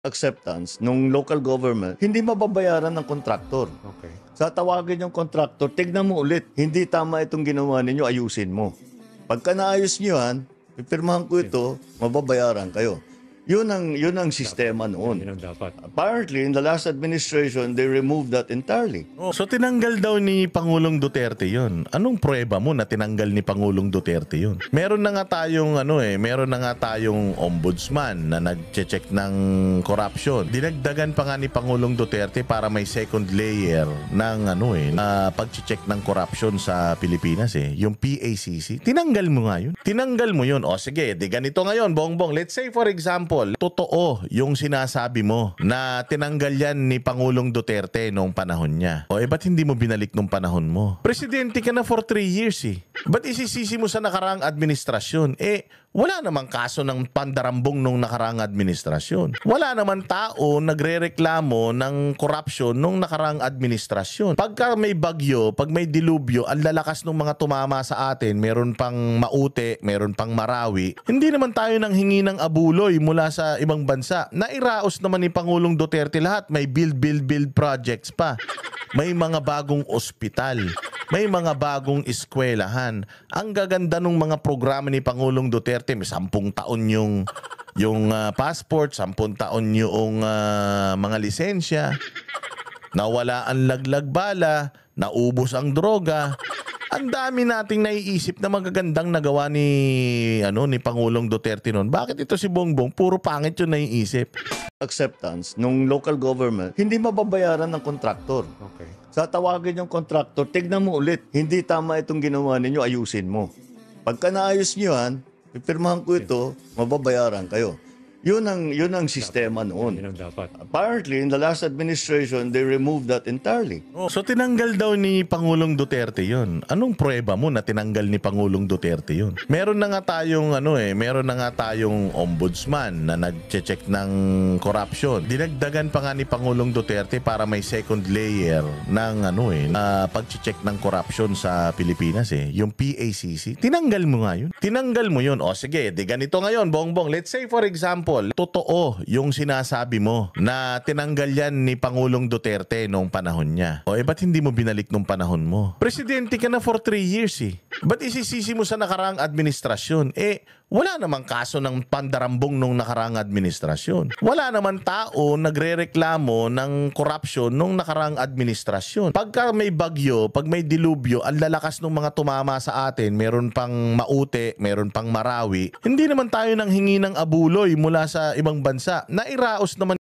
acceptance nung local government, hindi mababayaran ng kontraktor. Okay. Sa tawagin yung kontraktor, tignan mo ulit, hindi tama itong ginawa ninyo, ayusin mo. Pagka naayos nyo yan, pipirmahan ko ito, mababayaran kayo. Yun ang sistema noon. Yun ang dapat. Apparently, in the last administration, they removed that entirely. So tinanggal daw ni Pangulong Duterte 'yon. Anong pruweba mo na tinanggal ni Pangulong Duterte 'yon? Meron na nga tayong ombudsman na nagche-check ng corruption. Dinagdagan pa nga ni Pangulong Duterte para may second layer ng pagche-check ng corruption sa Pilipinas yung PACC. Tinanggal mo nga 'yun. Tinanggal mo 'yun. O sige, di ganito ngayon, Bongbong. Let's say for example, totoo yung sinasabi mo na tinanggal yan ni Pangulong Duterte noong panahon niya. O ba't hindi mo binalik nung panahon mo? Presidente ka na for 3 years Ba't isisisi mo sa nakaraang administrasyon? Wala namang kaso ng pandarambong nung nakaraang administrasyon. Wala naman tao nagrereklamo ng corruption nung nakaraang administrasyon. Pagka may bagyo, pag may dilubyo, ang lalakas ng mga tumama sa atin, meron pang Maute, meron pang Marawi, hindi naman tayo nang hingi ng abuloy mula sa ibang bansa. Nairaos naman ni Pangulong Duterte lahat. May build projects pa. May mga bagong ospital. May mga bagong eskwelahan. Ang gaganda ng mga programa ni Pangulong Duterte, may 10 taon yung passport, 10 taon yung mga lisensya. Nawala ang laglag bala, naubos ang droga. Ang dami nating naiisip na magagandang nagawa ni Pangulong Duterte noon. Bakit ito si Bongbong puro pangit yung naiisip? Acceptance nung local government, hindi mababayaran ng kontraktor. Okay. Sa tawagin yung kontraktor, tignan mo ulit, hindi tama itong ginawa ninyo, ayusin mo. Pagka naayos nyo yan, pipirmahan ko ito, mababayaran kayo. Yun ang sistema noon. Yun ang dapat. Apparently, in the last administration, they removed that entirely. So tinanggal daw ni Pangulong Duterte 'yon. Anong pruweba mo na tinanggal ni Pangulong Duterte 'yon? Meron na nga tayong ombudsman na nagche-check ng corruption. Dinagdagan pa nga ni Pangulong Duterte para may second layer ng pagche-check ng corruption sa Pilipinas yung PACC. Tinanggal mo nga 'yun. Tinanggal mo 'yun. O sige, di ganito ngayon, Bongbong. Let's say for example, totoo yung sinasabi mo na tinanggal yan ni Pangulong Duterte noong panahon niya. O ba't hindi mo binalik nung panahon mo? Presidente ka na for 3 years Ba't isisisi mo sa nakaraang administrasyon? Wala namang kaso ng pandarambong nung nakaraang administrasyon. Wala naman tao nagrereklamo ng corruption nung nakaraang administrasyon. Pagka may bagyo, pag may dilubyo, ang lalakas ng mga tumama sa atin, meron pang Maute, meron pang Marawi, hindi naman tayo nang hingi ng abuloy mula sa ibang bansa. Nairaos naman